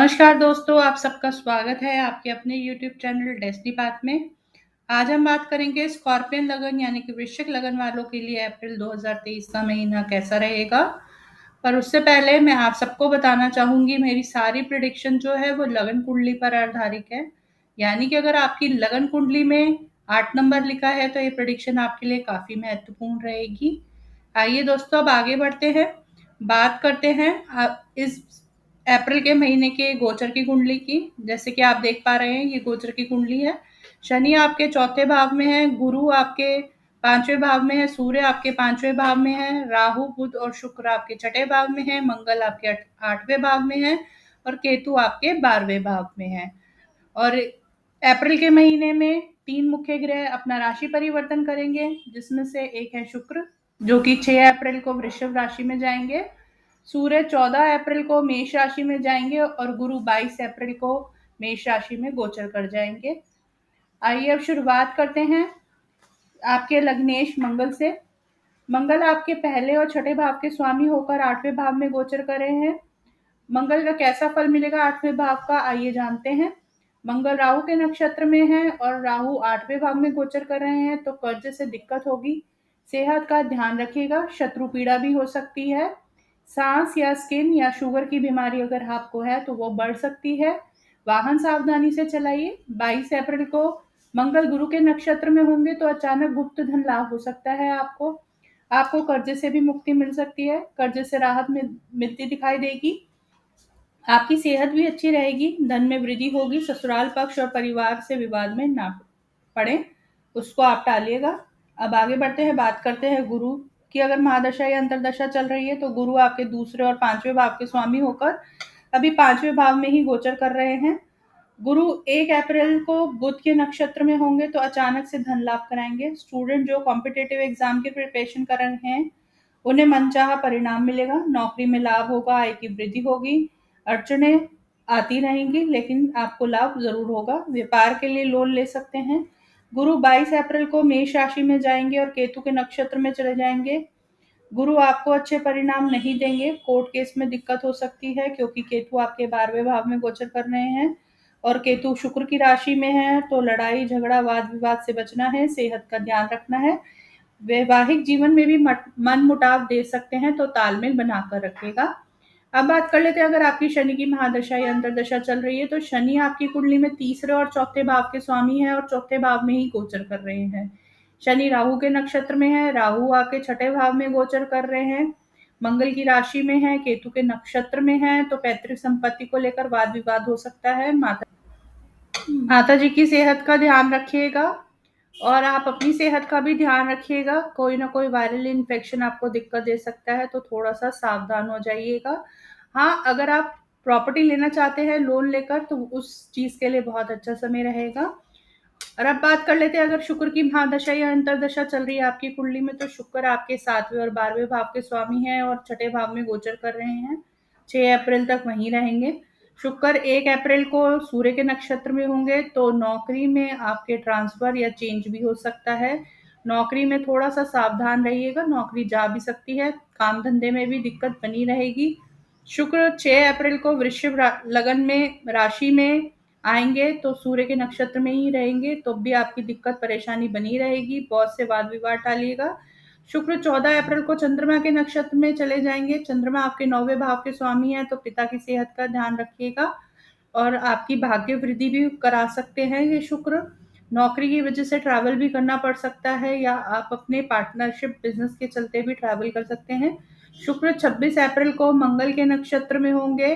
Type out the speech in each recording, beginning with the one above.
नमस्कार दोस्तों, आप सबका स्वागत है आपके अपने यूट्यूब चैनल डेस्टिनी पाथ में। आज हम बात करेंगे स्कॉर्पियन लगन यानी कि वृश्चिक लगन वालों के लिए अप्रैल 2023 का महीना कैसा रहेगा। पर उससे पहले मैं आप सबको बताना चाहूँगी मेरी सारी प्रेडिक्शन जो है वो लगन कुंडली पर आधारित है। यानी कि अगर आपकी लगन कुंडली में 8 नंबर लिखा है तो ये प्रेडिक्शन आपके लिए काफ़ी महत्वपूर्ण रहेगी। आइए दोस्तों अब आगे बढ़ते हैं, बात करते हैं इस अप्रैल के महीने के गोचर की कुंडली की। जैसे कि आप देख पा रहे हैं ये गोचर की कुंडली है। शनि आपके चौथे भाव में है, गुरु आपके पांचवें भाव में है, सूर्य आपके पांचवें भाव में है, राहु बुध और शुक्र आपके छठे भाव में है, मंगल आपके आठवें भाव में है और केतु आपके 12वें भाव में है। और अप्रैल के महीने में 3 मुख्य ग्रह अपना राशि परिवर्तन करेंगे, जिसमें से एक है शुक्र जो कि 6 अप्रैल को वृषभ राशि में जाएंगे, सूर्य 14 अप्रैल को मेष राशि में जाएंगे और गुरु 22 अप्रैल को मेष राशि में गोचर कर जाएंगे। आइए अब शुरुआत करते हैं आपके लग्नेश मंगल से। मंगल आपके पहले और छठे भाव के स्वामी होकर 8वें भाव में गोचर कर रहे हैं। मंगल का कैसा फल मिलेगा 8वें भाव का, आइए जानते हैं। मंगल राहु के नक्षत्र में है और राहु 8वें भाव में गोचर कर रहे हैं, तो कर्ज से दिक्कत होगी, सेहत का ध्यान रखिएगा, शत्रु पीड़ा भी हो सकती है, सांस या स्किन या शुगर की बीमारी अगर आपको है तो वो बढ़ सकती है, वाहन सावधानी से चलाइए। 22 अप्रैल को मंगल गुरु के नक्षत्र में होंगे तो अचानक गुप्त धन लाभ हो सकता है आपको। आपको कर्जे से भी मुक्ति मिल सकती है, कर्जे से राहत मिलती दिखाई देगी। आपकी सेहत भी अच्छी रहेगी, धन में वृद्धि होगी, ससुराल पक्ष और परिवार से विवाद में ना पड़े, उसको आप टालिएगा। अब आगे बढ़ते हैं, बात करते हैं गुरु की। अगर महादशा या अंतरदशा चल रही है तो गुरु आपके दूसरे और पांचवें भाव के स्वामी होकर अभी पांचवें भाव में ही गोचर कर रहे हैं। गुरु 1 अप्रैल को बुध के नक्षत्र में होंगे तो अचानक से धन लाभ कराएंगे। स्टूडेंट जो कॉम्पिटिटिव एग्जाम की प्रिपरेशन कर रहे हैं उन्हें मनचाहा परिणाम मिलेगा, नौकरी में लाभ होगा, आय की वृद्धि होगी, अड़चनें आती रहेंगी लेकिन आपको लाभ जरूर होगा। व्यापार के लिए लोन ले सकते हैं। गुरु 22 अप्रैल को मेष राशि में जाएंगे और केतु के नक्षत्र में चले जाएंगे। गुरु आपको अच्छे परिणाम नहीं देंगे, कोर्ट केस में दिक्कत हो सकती है क्योंकि केतु आपके 12वें भाव में गोचर कर रहे हैं और केतु शुक्र की राशि में है, तो लड़ाई झगड़ा वाद विवाद से बचना है, सेहत का ध्यान रखना है। वैवाहिक जीवन में भी मन मुटाव दे सकते हैं, तो तालमेल बनाकर रखिएगा। अब बात कर लेते हैं अगर आपकी शनि की महादशा या अंतरदशा चल रही है तो शनि आपकी कुंडली में तीसरे और चौथे भाव के स्वामी है और चौथे भाव में ही गोचर कर रहे हैं। शनि राहु के नक्षत्र में है, राहु आपके छठे भाव में गोचर कर रहे हैं, मंगल की राशि में है, केतु के नक्षत्र में है, तो पैतृक संपत्ति को लेकर वाद विवाद हो सकता है। माता जी की सेहत का ध्यान रखिएगा और आप अपनी सेहत का भी ध्यान रखिएगा। कोई ना कोई वायरल इन्फेक्शन आपको दिक्कत दे सकता है, तो थोड़ा सा सावधान हो जाइएगा। हाँ, अगर आप प्रॉपर्टी लेना चाहते हैं लोन लेकर तो उस चीज के लिए बहुत अच्छा समय रहेगा। और अब बात कर लेते हैं अगर शुक्र की महादशा या अंतरदशा चल रही है आपकी कुंडली में तो शुक्र आपके 7वें और 12वें भाव के स्वामी हैं और छठे भाव में गोचर कर रहे हैं, 6 अप्रैल तक वहीं रहेंगे। शुक्र 1 अप्रैल को सूर्य के नक्षत्र में होंगे तो नौकरी में आपके ट्रांसफर या चेंज भी हो सकता है। नौकरी में थोड़ा सा सावधान रहिएगा, नौकरी जा भी सकती है, काम धंधे में भी दिक्कत बनी रहेगी। शुक्र 6 अप्रैल को वृश्चिक लगन में राशि में आएंगे तो सूर्य के नक्षत्र में ही रहेंगे तो भी आपकी दिक्कत परेशानी बनी रहेगी, बॉस से वाद विवाद टालिएगा। शुक्र 14 अप्रैल को चंद्रमा के नक्षत्र में चले जाएंगे, चंद्रमा आपके 9वें भाव के स्वामी हैं तो पिता की सेहत का ध्यान रखिएगा और आपकी भाग्य वृद्धि भी करा सकते हैं ये शुक्र। नौकरी की वजह से ट्रैवल भी करना पड़ सकता है या आप अपने पार्टनरशिप बिजनेस के चलते भी ट्रैवल कर सकते हैं। शुक्र 26 अप्रैल को मंगल के नक्षत्र में होंगे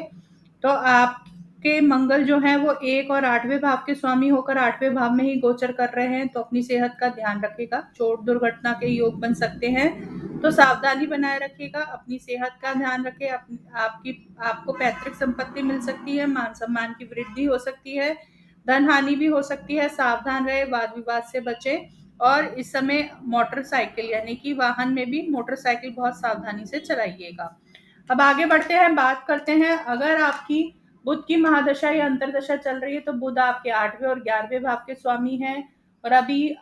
तो आपके मंगल जो है वो 1 और 8वें भाव के स्वामी होकर 8वें भाव में ही गोचर कर रहे हैं, तो अपनी सेहत का ध्यान रखिएगा, चोट दुर्घटना के योग बन सकते हैं, तो सावधानी बनाए रखिएगा, अपनी सेहत का ध्यान रखें। आपको पैतृक संपत्ति मिल सकती है, मान सम्मान की वृद्धि हो सकती है, धन हानि भी हो सकती है, सावधान रहे, वाद विवाद से बचे। और इस समय मोटरसाइकिल यानी कि वाहन में भी मोटरसाइकिल बहुत सावधानी से चलाइएगा। अब आगे बढ़ते हैं, बात करते हैं अगर आपकी बुध की महादशा या अंतरदशा चल रही है तो बुध आपके 8वें और 11वें भाव के स्वामी हैं और अभी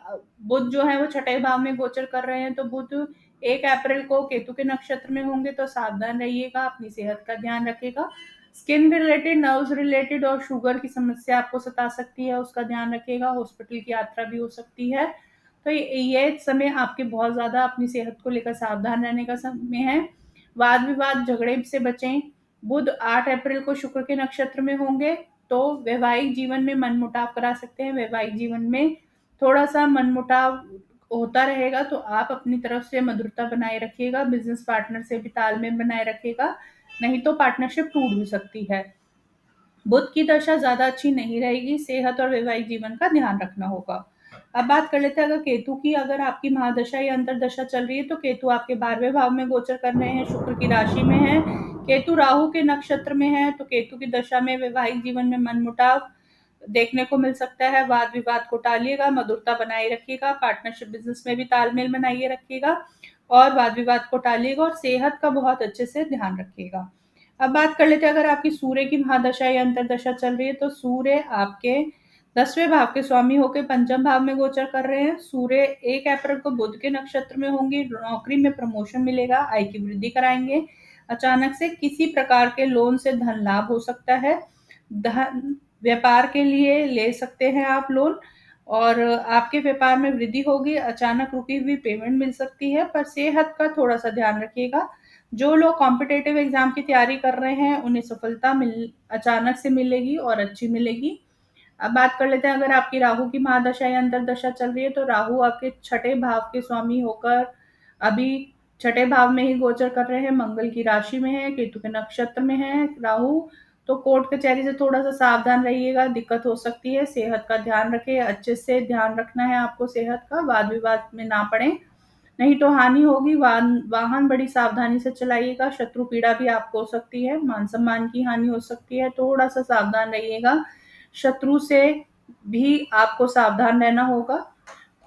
बुध जो है वो छठे भाव में गोचर कर रहे हैं, तो बुध 1 अप्रैल को केतु के नक्षत्र में होंगे तो सावधान रहिएगा, अपनी सेहत का ध्यान रखिएगा। स्किन रिलेटेड, नर्व्स रिलेटेड और शुगर की समस्या आपको सता सकती है, उसका ध्यान रखिएगा। हॉस्पिटल की यात्रा भी हो सकती है। तो ये समय आपके बहुत ज़्यादा अपनी सेहत को लेकर सावधान रहने का समय है। वाद विवाद झगड़े से बचें। बुध 8 अप्रैल को शुक्र के नक्षत्र में होंगे, तो वैवाहिक जीवन में मनमुटाव करा सकते हैं। वैवाहिक जीवन में थोड़ा सा मनमुटाव होता रहेगा, तो आप अपनी तरफ से मधुरता बनाए रखिएगा। बिजनेस पार्टनर से भी तालमेल बनाए रखिएगा, नहीं तो पार्टनरशिप टूट भी सकती है। बुध की दशा ज्यादा अच्छी नहीं रहेगी, सेहत और वैवाहिक जीवन का ध्यान रखना होगा। अब बात कर लेते हैं अगर केतु की। अगर आपकी महादशा या अंतरदशा चल रही है तो केतु आपके 12वें भाव में गोचर कर रहे हैं, शुक्र की राशि में है। केतु राहु के नक्षत्र में है, तो केतु की दशा में वैवाहिक जीवन में मनमुटाव देखने को मिल सकता है। वाद विवाद को टालिएगा, मधुरता बनाए रखिएगा। पार्टनरशिप बिजनेस में भी तालमेल बनाइए रखिएगा और वाद विवाद को टालिएगा और सेहत का बहुत अच्छे से ध्यान रखिएगा। अब बात कर लेते हैं अगर आपकी सूर्य की महादशा या अंतरदशा चल रही है तो सूर्य आपके 10वें भाव के स्वामी होकर पंचम भाव में गोचर कर रहे हैं। सूर्य 1 अप्रैल को बुध के नक्षत्र में होंगे। नौकरी में प्रमोशन मिलेगा, आय की वृद्धि कराएंगे। अचानक से किसी प्रकार के लोन से धन लाभ हो सकता है। धन व्यापार के लिए ले सकते हैं आप लोन, और आपके व्यापार में वृद्धि होगी। अचानक रुकी हुई पेमेंट मिल सकती है, पर सेहत का थोड़ा सा ध्यान रखिएगा। जो लोग कॉम्पिटेटिव एग्जाम की तैयारी कर रहे हैं उन्हें सफलता अचानक से मिलेगी और अच्छी मिलेगी। अब बात कर लेते हैं अगर आपकी राहु की महादशा या अंतरदशा चल रही है तो राहु आपके 6ठे भाव के स्वामी होकर अभी 6ठे भाव में ही गोचर कर रहे हैं। मंगल की राशि में है, केतु के नक्षत्र में है राहु। तो कोर्ट कचहरी से थोड़ा सा सावधान रहिएगा, दिक्कत हो सकती है। सेहत का ध्यान रखें, अच्छे से ध्यान रखना है आपको सेहत का। वाद विवाद में ना पड़े, नहीं तो हानि होगी। वाहन बड़ी सावधानी से चलाइएगा। शत्रु पीड़ा भी आपको हो सकती है, मान सम्मान की हानि हो सकती है, थोड़ा सा सावधान रहिएगा। शत्रु से भी आपको सावधान रहना होगा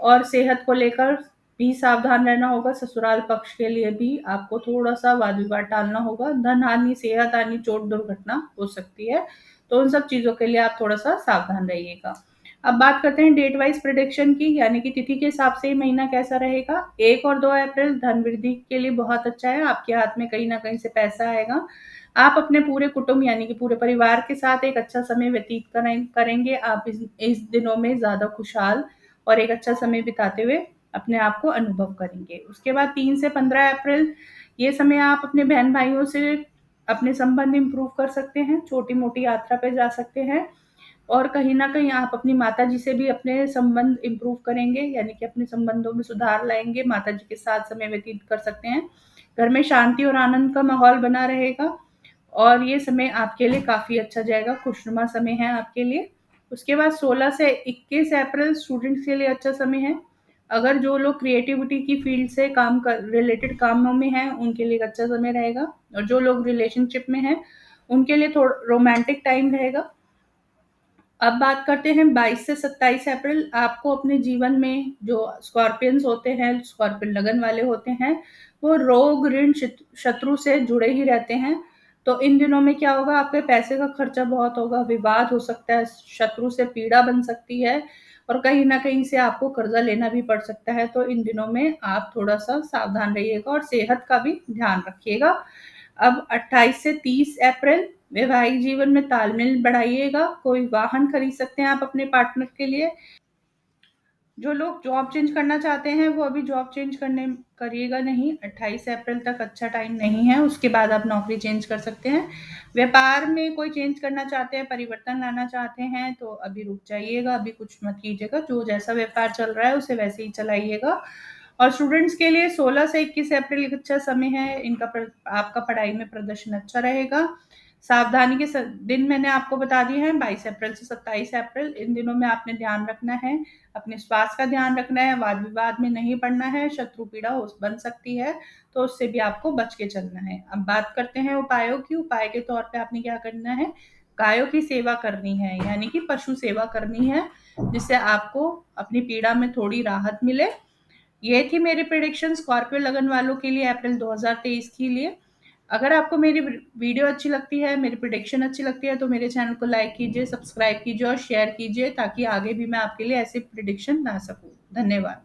और सेहत को लेकर भी सावधान रहना होगा। ससुराल पक्ष के लिए भी आपको थोड़ा सा वाद विवाद टालना होगा। धन हानि, सेहत हानि, चोट दुर्घटना हो सकती है, तो उन सब चीजों के लिए आप थोड़ा सा सावधान रहिएगा। अब बात करते हैं डेट वाइज प्रिडिक्शन की, यानी कि तिथि के हिसाब से महीना कैसा रहेगा। 1 और 2 अप्रैल धन वृद्धि के लिए बहुत अच्छा है। आपके हाथ में कहीं ना कहीं से पैसा आएगा। आप अपने पूरे कुटुंब यानी कि पूरे परिवार के साथ एक अच्छा समय व्यतीत करेंगे। आप इस दिनों में ज्यादा खुशहाल और एक अच्छा समय बिताते हुए अपने आप को अनुभव करेंगे। उसके बाद 3 से 15 अप्रैल ये समय आप अपने बहन भाइयों से अपने संबंध इंप्रूव कर सकते हैं, छोटी मोटी यात्रा पे जा सकते हैं और कहीं ना कहीं आप अपनी माता जी से भी अपने संबंध इंप्रूव करेंगे, यानी कि अपने संबंधों में सुधार लाएंगे। माता जी के साथ समय व्यतीत कर सकते हैं। घर में शांति और आनंद का माहौल बना रहेगा और ये समय आपके लिए काफी अच्छा जाएगा, खुशनुमा समय है आपके लिए। उसके बाद 16 से 21 अप्रैल स्टूडेंट्स के लिए अच्छा समय है। अगर जो लोग क्रिएटिविटी की फील्ड से काम कर रिलेटेड कामों में हैं उनके लिए एक अच्छा समय रहेगा, और जो लोग रिलेशनशिप में हैं उनके लिए थोड़ा रोमांटिक टाइम रहेगा। अब बात करते हैं 22 से 27 अप्रैल। आपको अपने जीवन में जो स्कॉर्पियंस होते हैं, स्कॉर्पियन लगन वाले होते हैं, वो रोग ऋण शत्रु से जुड़े ही रहते हैं। तो इन दिनों में क्या होगा, आपके पैसे का खर्चा बहुत होगा, विवाद हो सकता है, शत्रु से पीड़ा बन सकती है और कहीं ना कहीं से आपको कर्जा लेना भी पड़ सकता है। तो इन दिनों में आप थोड़ा सा सावधान रहिएगा और सेहत का भी ध्यान रखिएगा। अब 28 से 30 अप्रैल वैवाहिक जीवन में तालमेल बढ़ाइएगा। कोई वाहन खरीद सकते हैं आप अपने पार्टनर के लिए। जो लोग जॉब चेंज करना चाहते हैं वो अभी जॉब चेंज करने करिएगा नहीं, 28 अप्रैल तक अच्छा टाइम नहीं है, उसके बाद आप नौकरी चेंज कर सकते हैं। व्यापार में कोई चेंज करना चाहते हैं, परिवर्तन लाना चाहते हैं तो अभी रुक जाइएगा, अभी कुछ मत कीजिएगा। जो जैसा व्यापार चल रहा है उसे वैसे ही चलाइएगा। और स्टूडेंट्स के लिए 16 से 21 अप्रैल एक अच्छा समय है। आपका पढ़ाई में प्रदर्शन अच्छा रहेगा। सावधानी के दिन मैंने आपको बता दिए हैं, 22 अप्रैल से 27 अप्रैल। इन दिनों में आपने ध्यान रखना है, अपने स्वास्थ्य का ध्यान रखना है, वाद विवाद में नहीं पड़ना है, शत्रु पीड़ा बन सकती है तो उससे भी आपको बच के चलना है। अब बात करते हैं उपायों की। उपाय के तौर पे आपने क्या करना है, गायों की सेवा करनी है, यानी कि पशु सेवा करनी है, जिससे आपको अपनी पीड़ा में थोड़ी राहत मिले। ये थी मेरी प्रिडिक्शन स्कॉर्पियो लगन वालों के लिए अप्रैल 2023 के लिए। अगर आपको मेरी वीडियो अच्छी लगती है, मेरी प्रिडिक्शन अच्छी लगती है तो मेरे चैनल को लाइक कीजिए, सब्सक्राइब कीजिए और शेयर कीजिए, ताकि आगे भी मैं आपके लिए ऐसी प्रिडिक्शन ला सकूं। धन्यवाद।